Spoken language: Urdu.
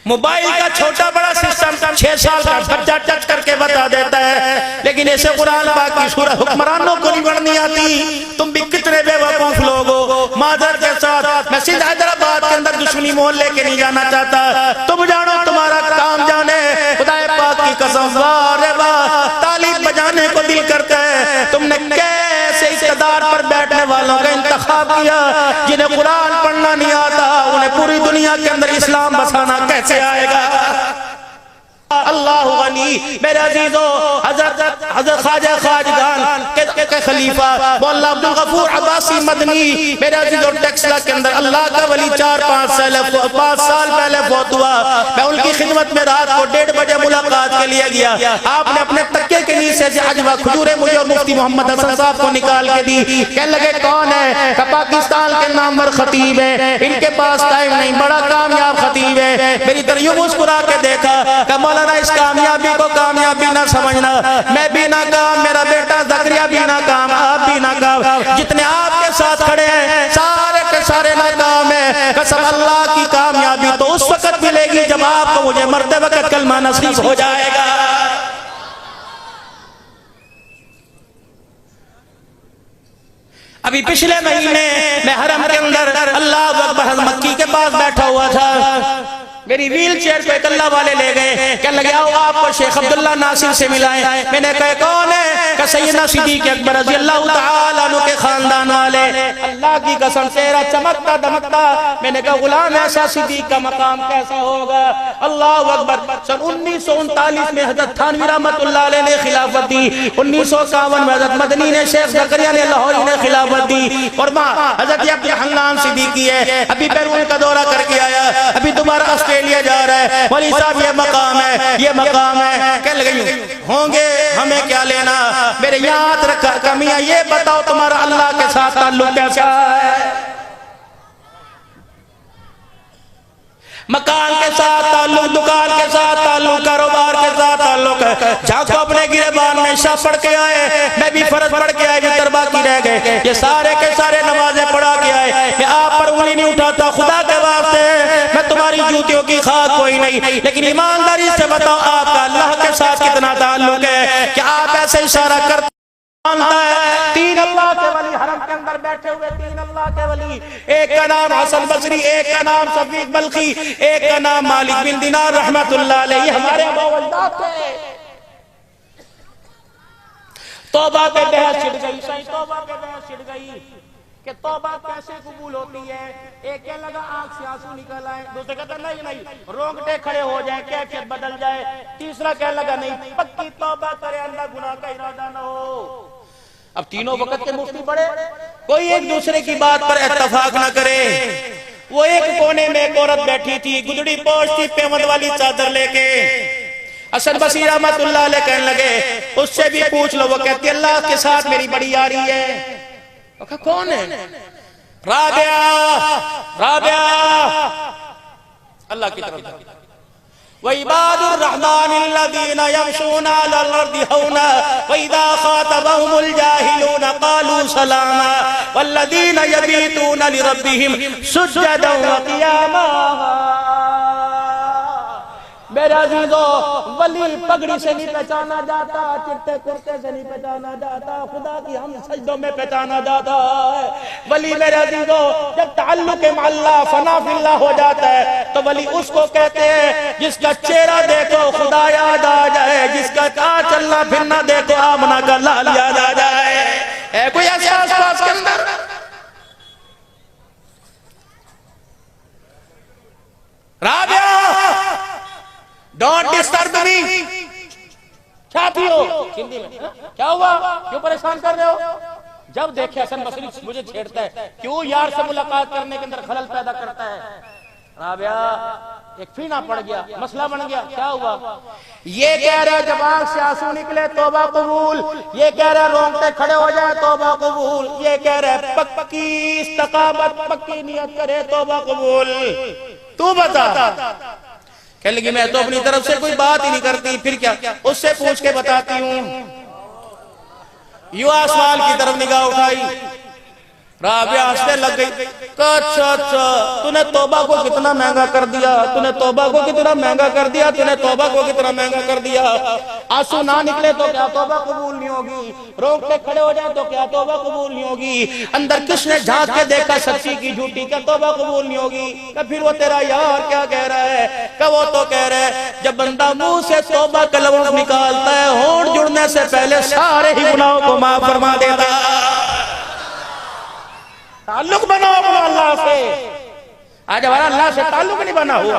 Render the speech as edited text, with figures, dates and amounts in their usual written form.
موبائل کا چھوٹا بڑا سسٹم 6 سال کا بچہ ٹچ کر کے بتا دیتا ہے، لیکن ایسے قرآن پاک کی سورہ حکمرانوں کو نہیں پڑھنی آتی۔ تم بھی کتنے بے وقوف لوگ ہو۔ مادر کے ساتھ میں سندھ حیدرآباد کے اندر دشمنی مول لے کے نہیں جانا چاہتا، تم جانو تمہارا کام جانے، خدا پاک کی قسم واہ رے واہ، تالی بجانے کو دل کرتا ہے۔ تم نے کیسے اقتدار پر بیٹھنے والوں کا انتخاب کیا جنہیں قرآن پڑھنا نہیں آتا، انہیں پوری دنیا کے اندر اسلام بسانا کیسے آئے گا؟ اللہ غنی۔ میرے عزیزو، حضرت خواجہ خواجگان کے خلیفہ مولا عبدالغفور عباسی مدنی، میرے عزیزو ٹیکسلا کے اندر اللہ کا ولی 4-5 سال پہلے فوت ہوا۔ میں ان کی خدمت میں رات کو 1:30 بجے ملاقات کے لیے گیا۔ آپ نے اپنے تکیے کے نیچے سے عجوہ کھجوریں مجھے اور مفتی محمد حسن صاحب کو نکال کے دی۔ کہنے لگے کون ہے؟ کہ پاکستان کے نامور خطیب ہے، ان کے پاس ٹائم نہیں، بڑا کامیاب خطیب ہے۔ میری طرح یوں مسکرا کے دیکھا کہ مولانا اس کامیابی کو کامیابی نہ سمجھنا، میں بھی ناکام، میرا بیٹا زکریا بھی ناکام، آپ بھی ناکام، جتنے آپ کے ساتھ کھڑے ہیں سارے کے سارے ناکام ہیں۔ قسم اللہ کی کامیابی تو اس وقت ملے گی جب آپ کو مجھے مرتے وقت کلمہ نصیب ہو جائے گا۔ ابھی پچھلے مہینے میں حرم کے اندر اللہ اکبر مکی کے پاس بیٹھا ہوا تھا، میری ویل چیئر کو ایک اللہ والے لے گئے، کہنے لگے آؤ آپ کو شیخ عبداللہ ناصر سے ملائیں۔ میں نے کہا کون ہے؟ کہ سیدنا صدیق اکبر رضی اللہ تعالیٰ عنہ کے خاندان والے۔ اللہ کی قسم چہرہ چمکتا دمکتا۔ میں نے کہا غلام ایسا صدیق کا مقام کیسا ہوگا؟ اللہ اکبر۔ سن 1939 میں حضرت تھانوی رحمت اللہ علیہ نے خلافت دی، 1951 میں حضرت مدنی نے شیخ زکریا نے لاہوری نے خلافت دی، اور ماں حضرت عبد الحنان صدیقی ہے، ابھی بیرون کا دورہ کر کے آیا، ابھی دوبارہ آسٹریلیا جا رہا ہے۔ ولی صاحب یہ مقام ہے، یہ مقام ہے۔ کہنے لگے ہوں گے ہمیں کیا لینا؟ میرے یاد رکھا کمیاں، یہ بتاؤ تمہارا اللہ کے ساتھ تعلق کیسا ہے؟ مکان کے ساتھ تعلق، دکان کے ساتھ تعلق، کاروبار کے ساتھ تعلق ہے۔ جھانکو اپنے گریبان میں شاہ پڑھ کے آئے، میں بھی فرض پڑھ کے آئے، بھی باقی رہ گئے، یہ سارے کے سارے نمازیں پڑھا کے آئے۔ میں آپ پر انگلی نہیں اٹھاتا، خدا کے واسطے میں تمہاری جوتیوں کی خاک کوئی نہیں، لیکن ایمانداری سے بتاؤ آپ کا اللہ کے ساتھ کتنا تعلق ہے؟ کہ آپ ایسے اشارہ کرتے ہیں؟ 3 اللہ کے ولی حرم کے اندر بیٹھے ہوئے، 3 اللہ کے ولی، ایک کا نام حسن بصری، ایک کا نام شفیق بلخی، ایک کا نام مالک بن دینار رحمت اللہ علیہ، ہمارے ابا اجداد تھے۔ توبہ پہ بحث چھڑ گئی، توبہ پہ بحث چھڑ گئی کہ توبہ کیسے قبول ہوتی ہے۔ ایک کہنے لگا آنکھ سے آنسو نکل آئے، دوسرے کہتا نہیں، رونگٹے کھڑے ہو جائیں، کیفیت بدل جائے، تیسرا کہنے لگا نہیں، پکی توبہ کرے، اللہ گناہ کا ارادہ نہ ہو۔ اب تینوں وقت کے مفتی بڑے، کوئی ایک دوسرے کی بات پر اتفاق نہ کرے۔ وہ ایک کونے میں ایک عورت بیٹھی تھی، گدڑی پوش تھی، پیمند والی چادر لے کے۔ حسن بصری رحمت اللہ علیہ کہنے لگے اس سے بھی پوچھ لو، وہ کہتی اللہ کے ساتھ میری بڑی یاری ہے۔ وہ کہا کون ہے؟ رابعہ اللہ کی طرف وَعِبَادُ الرَّحْمَنِ الَّذِينَ يَمْشُونَ عَلَى الْأَرْضِ هَوْنًا وَإِذَا خَاطَبَهُمُ الْجَاهِلُونَ قَالُوا سَلَامًا وَالَّذِينَ يَبِيتُونَ لِرَبِّهِمْ سُجَّدًا وَقِيَامًا۔ میرے عزیزو، ولی پگڑی سے نہیں پہچانا جاتا، چٹے کرتے سے نہیں پہچانا جاتا، خدا کی ہم سجدوں میں پہچانا جاتا ہے۔ ولی میرے عزیزو جب تعلق مع اللہ فنا فی اللہ ہو جاتا ہے تو ولی اس کو کہتے ہیں جس کا چہرہ دیکھو خدا یاد آ جائے، جس کا کہاں چلنا پھرنا دیکھو آمنہ کا لال یاد آ جائے۔ ہے کوئی ایسا آس پاس کے اندر؟ رابعہ ڈونٹ ڈسٹرب می۔ کیا پیو؟ ہندی میں کیا ہوا؟ کیوں پریشان کر رہے ہو؟ جب دیکھے حسن بصری مجھے چھیڑتا ہے، کیوں یار سے ملاقات کرنے کے اندر خلل پیدا کرتا ہے۔ رابعہ ایک فینا پڑ گیا، مسئلہ بن گیا۔ کیا ہوا؟ یہ کہہ رہا ہے جب آنکھ سے آنسو نکلے توبہ قبول، یہ کہہ رہا ہے رونگٹے کھڑے ہو جائے توبہ قبول، یہ کہہ رہا ہے پکی استقامت پکی نیت کرے توبہ قبول۔ تو بتا۔ کہنے لگی میں تو اپنی طرف سے کوئی بات ہی نہیں کرتی، پھر کیا؟ اس سے پوچھ کے بتاتی ہوں۔ یوں آسمان کی طرف نگاہ اٹھائی، رابعہ ہنسنے لگ گئی، کہا اچھا اچھا تو نے توبہ کو کتنا مہنگا کر دیا، تو نے توبہ کو کتنا مہنگا کر دیا، تو نے توبہ کو کتنا مہنگا کر دیا، آنسو نہ نکلے تو کیا توبہ قبول نہیں ہوگی، روکتے کھڑے ہو جائیں تو کیا توبہ قبول نہیں ہوگی، اندر کس نے جھانک کے دیکھا سچی کی جھوٹی، کیا توبہ قبول نہیں ہوگی، کہ پھر وہ تیرا یار کیا کہہ رہا ہے، کہ وہ تو کہہ رہا ہے جب بندہ منہ سے توبہ کا لفظ نکالتا ہے ہونٹ جڑنے سے پہلے سارے ہی گناہوں کو معاف فرما دیتا ہے۔ تعلق بناؤ اپنا اللہ سے، آج ہمارا اللہ سے تعلق نہیں بنا ہوا،